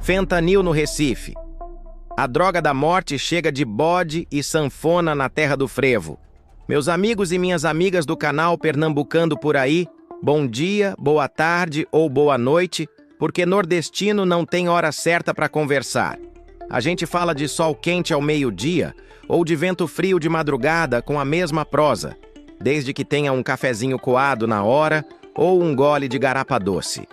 Fentanil no Recife. A droga da morte chega de bode e sanfona na terra do frevo. Meus amigos e minhas amigas do canal Pernambucando por aí, bom dia, boa tarde ou boa noite, porque nordestino não tem hora certa para conversar. A gente fala de sol quente ao meio-dia ou de vento frio de madrugada com a mesma prosa, desde que tenha um cafezinho coado na hora ou um gole de garapa doce.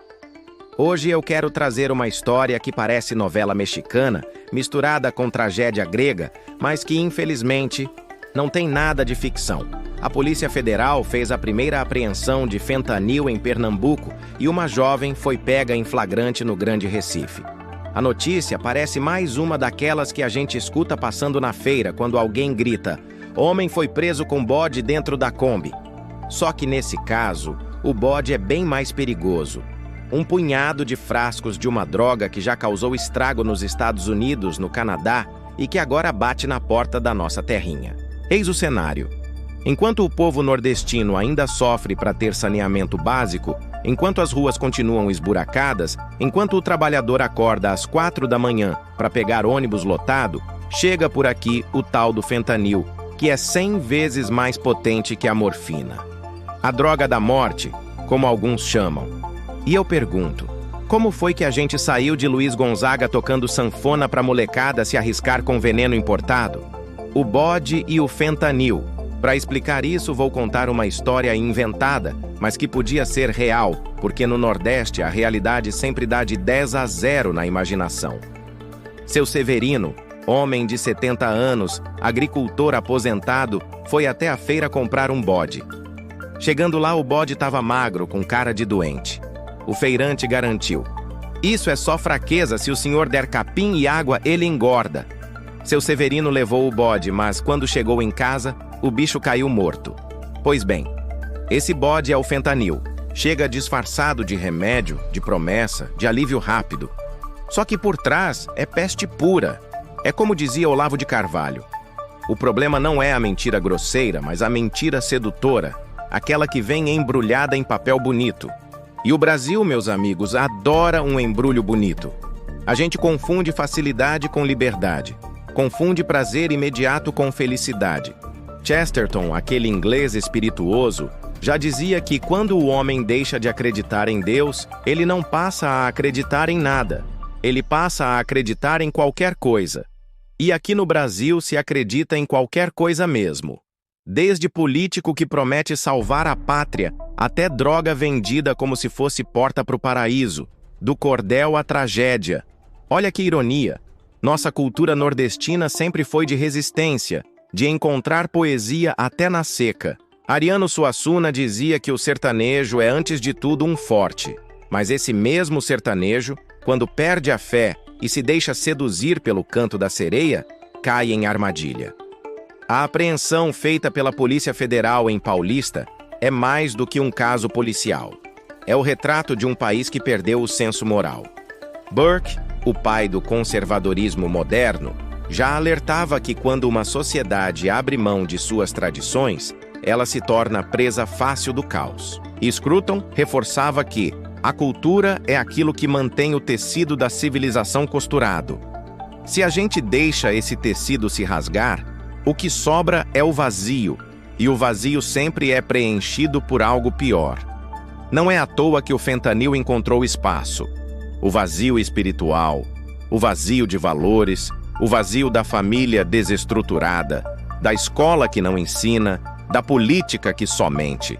Hoje eu quero trazer uma história que parece novela mexicana, misturada com tragédia grega, mas que, infelizmente, não tem nada de ficção. A Polícia Federal fez a primeira apreensão de fentanil em Pernambuco e uma jovem foi pega em flagrante no Grande Recife. A notícia parece mais uma daquelas que a gente escuta passando na feira quando alguém grita: "Homem foi preso com bode dentro da Kombi". Só que nesse caso, o bode é bem mais perigoso. Um punhado de frascos de uma droga que já causou estrago nos Estados Unidos, no Canadá, e que agora bate na porta da nossa terrinha. Eis o cenário. Enquanto o povo nordestino ainda sofre para ter saneamento básico, enquanto as ruas continuam esburacadas, enquanto o trabalhador acorda às 4 da manhã para pegar ônibus lotado, chega por aqui o tal do fentanil, que é 100 vezes mais potente que a morfina. A droga da morte, como alguns chamam. E eu pergunto, como foi que a gente saiu de Luiz Gonzaga tocando sanfona pra molecada se arriscar com veneno importado? O bode e o fentanil. Para explicar isso, vou contar uma história inventada, mas que podia ser real, porque no Nordeste a realidade sempre dá de 10-0 na imaginação. Seu Severino, homem de 70 anos, agricultor aposentado, foi até a feira comprar um bode. Chegando lá, o bode estava magro, com cara de doente. O feirante garantiu: "Isso é só fraqueza, se o senhor der capim e água, ele engorda". Seu Severino levou o bode, mas quando chegou em casa, o bicho caiu morto. Pois bem, esse bode é o fentanil. Chega disfarçado de remédio, de promessa, de alívio rápido. Só que por trás é peste pura. É como dizia Olavo de Carvalho: o problema não é a mentira grosseira, mas a mentira sedutora, aquela que vem embrulhada em papel bonito. E o Brasil, meus amigos, adora um embrulho bonito. A gente confunde facilidade com liberdade. Confunde prazer imediato com felicidade. Chesterton, aquele inglês espirituoso, já dizia que quando o homem deixa de acreditar em Deus, ele não passa a acreditar em nada. Ele passa a acreditar em qualquer coisa. E aqui no Brasil se acredita em qualquer coisa mesmo. Desde político que promete salvar a pátria, até droga vendida como se fosse porta para o paraíso, do cordel à tragédia. Olha que ironia! Nossa cultura nordestina sempre foi de resistência, de encontrar poesia até na seca. Ariano Suassuna dizia que o sertanejo é antes de tudo um forte. Mas esse mesmo sertanejo, quando perde a fé e se deixa seduzir pelo canto da sereia, cai em armadilha. A apreensão feita pela Polícia Federal em Paulista é mais do que um caso policial. É o retrato de um país que perdeu o senso moral. Burke, o pai do conservadorismo moderno, já alertava que quando uma sociedade abre mão de suas tradições, ela se torna presa fácil do caos. E Scruton reforçava que a cultura é aquilo que mantém o tecido da civilização costurado. Se a gente deixa esse tecido se rasgar, o que sobra é o vazio, e o vazio sempre é preenchido por algo pior. Não é à toa que o fentanil encontrou espaço. O vazio espiritual, o vazio de valores, o vazio da família desestruturada, da escola que não ensina, da política que só mente.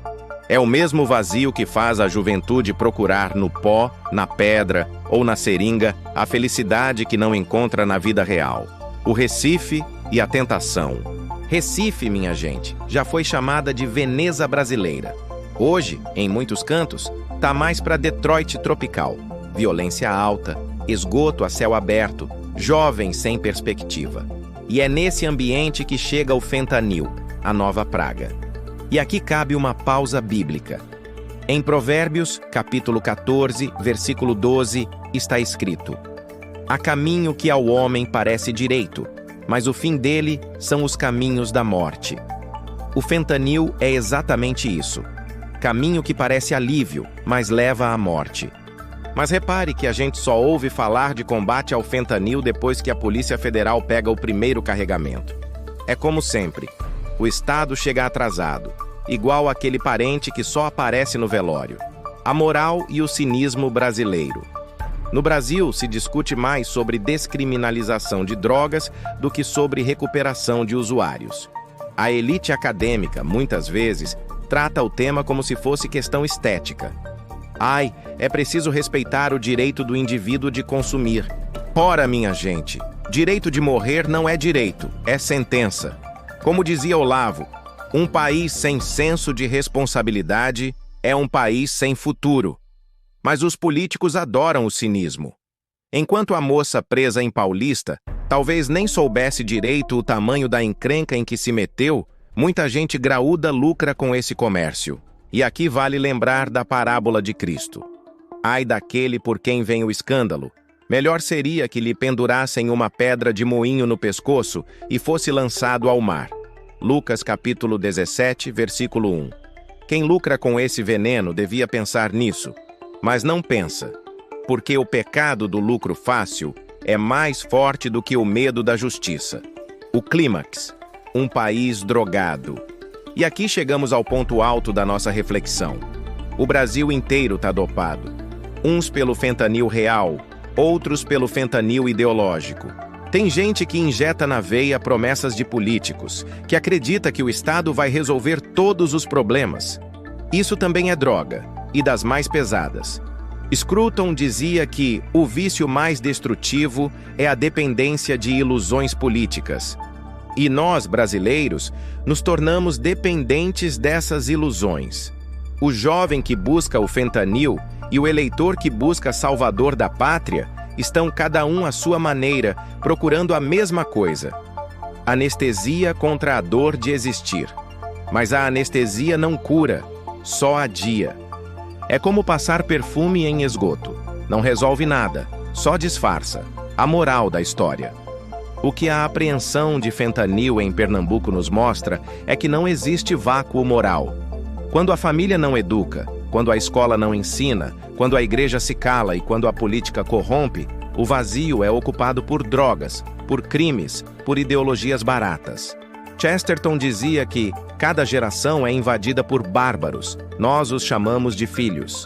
É o mesmo vazio que faz a juventude procurar no pó, na pedra ou na seringa a felicidade que não encontra na vida real. O Recife e a tentação. Recife, minha gente, já foi chamada de Veneza brasileira. Hoje, em muitos cantos, tá mais para Detroit tropical. Violência alta, esgoto a céu aberto, jovens sem perspectiva. E é nesse ambiente que chega o fentanil, a nova praga. E aqui cabe uma pausa bíblica. Em Provérbios, capítulo 14, versículo 12, está escrito: "Há caminho que ao homem parece direito, mas o fim dele são os caminhos da morte." O fentanil é exatamente isso. Caminho que parece alívio, mas leva à morte. Mas repare que a gente só ouve falar de combate ao fentanil depois que a Polícia Federal pega o primeiro carregamento. É como sempre, o Estado chega atrasado, igual aquele parente que só aparece no velório. A moral e o cinismo brasileiro. No Brasil, se discute mais sobre descriminalização de drogas do que sobre recuperação de usuários. A elite acadêmica, muitas vezes, trata o tema como se fosse questão estética. Ai, é preciso respeitar o direito do indivíduo de consumir. Ora, minha gente, direito de morrer não é direito, é sentença. Como dizia Olavo, um país sem senso de responsabilidade é um país sem futuro. Mas os políticos adoram o cinismo. Enquanto a moça presa em Paulista talvez nem soubesse direito o tamanho da encrenca em que se meteu, muita gente graúda lucra com esse comércio. E aqui vale lembrar da parábola de Cristo. Ai daquele por quem vem o escândalo. Melhor seria que lhe pendurassem uma pedra de moinho no pescoço e fosse lançado ao mar. Lucas capítulo 17, versículo 1. Quem lucra com esse veneno devia pensar nisso. Mas não pensa, porque o pecado do lucro fácil é mais forte do que o medo da justiça. O clímax, um país drogado. E aqui chegamos ao ponto alto da nossa reflexão. O Brasil inteiro está dopado. Uns pelo fentanil real, outros pelo fentanil ideológico. Tem gente que injeta na veia promessas de políticos, que acredita que o Estado vai resolver todos os problemas. Isso também é droga. E das mais pesadas. Scruton dizia que o vício mais destrutivo é a dependência de ilusões políticas. E nós, brasileiros, nos tornamos dependentes dessas ilusões. O jovem que busca o fentanil e o eleitor que busca salvador da pátria estão cada um à sua maneira, procurando a mesma coisa. Anestesia contra a dor de existir. Mas a anestesia não cura, só adia. É como passar perfume em esgoto. Não resolve nada, só disfarça. A moral da história. O que a apreensão de fentanil em Pernambuco nos mostra é que não existe vácuo moral. Quando a família não educa, quando a escola não ensina, quando a igreja se cala e quando a política corrompe, o vazio é ocupado por drogas, por crimes, por ideologias baratas. Chesterton dizia que cada geração é invadida por bárbaros. Nós os chamamos de filhos.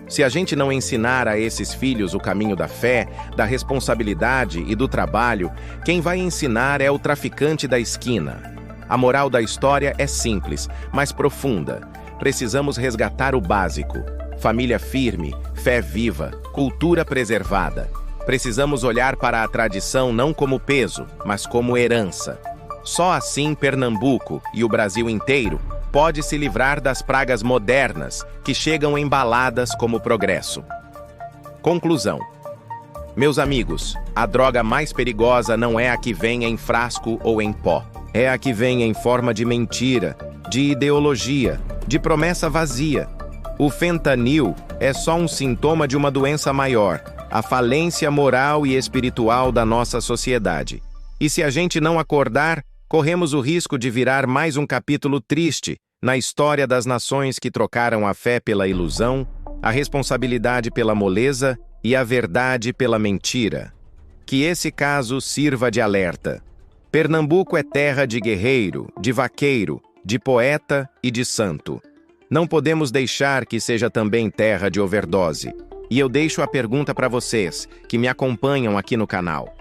Se a gente não ensinar a esses filhos o caminho da fé, da responsabilidade e do trabalho, quem vai ensinar é o traficante da esquina. A moral da história é simples, mas profunda. Precisamos resgatar o básico. Família firme, fé viva, cultura preservada. Precisamos olhar para a tradição não como peso, mas como herança. Só assim Pernambuco e o Brasil inteiro pode se livrar das pragas modernas que chegam embaladas como progresso. Conclusão. Meus amigos, a droga mais perigosa não é a que vem em frasco ou em pó. É a que vem em forma de mentira, de ideologia, de promessa vazia. O fentanil é só um sintoma de uma doença maior, a falência moral e espiritual da nossa sociedade. E se a gente não acordar, corremos o risco de virar mais um capítulo triste na história das nações que trocaram a fé pela ilusão, a responsabilidade pela moleza e a verdade pela mentira. Que esse caso sirva de alerta. Pernambuco é terra de guerreiro, de vaqueiro, de poeta e de santo. Não podemos deixar que seja também terra de overdose. E eu deixo a pergunta para vocês, que me acompanham aqui no canal.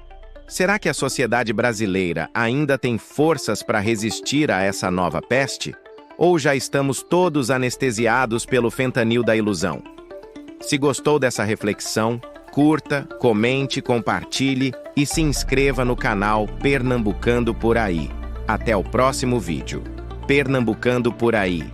Será que a sociedade brasileira ainda tem forças para resistir a essa nova peste? Ou já estamos todos anestesiados pelo fentanil da ilusão? Se gostou dessa reflexão, curta, comente, compartilhe e se inscreva no canal Pernambucando por Aí. Até o próximo vídeo. Pernambucando por Aí.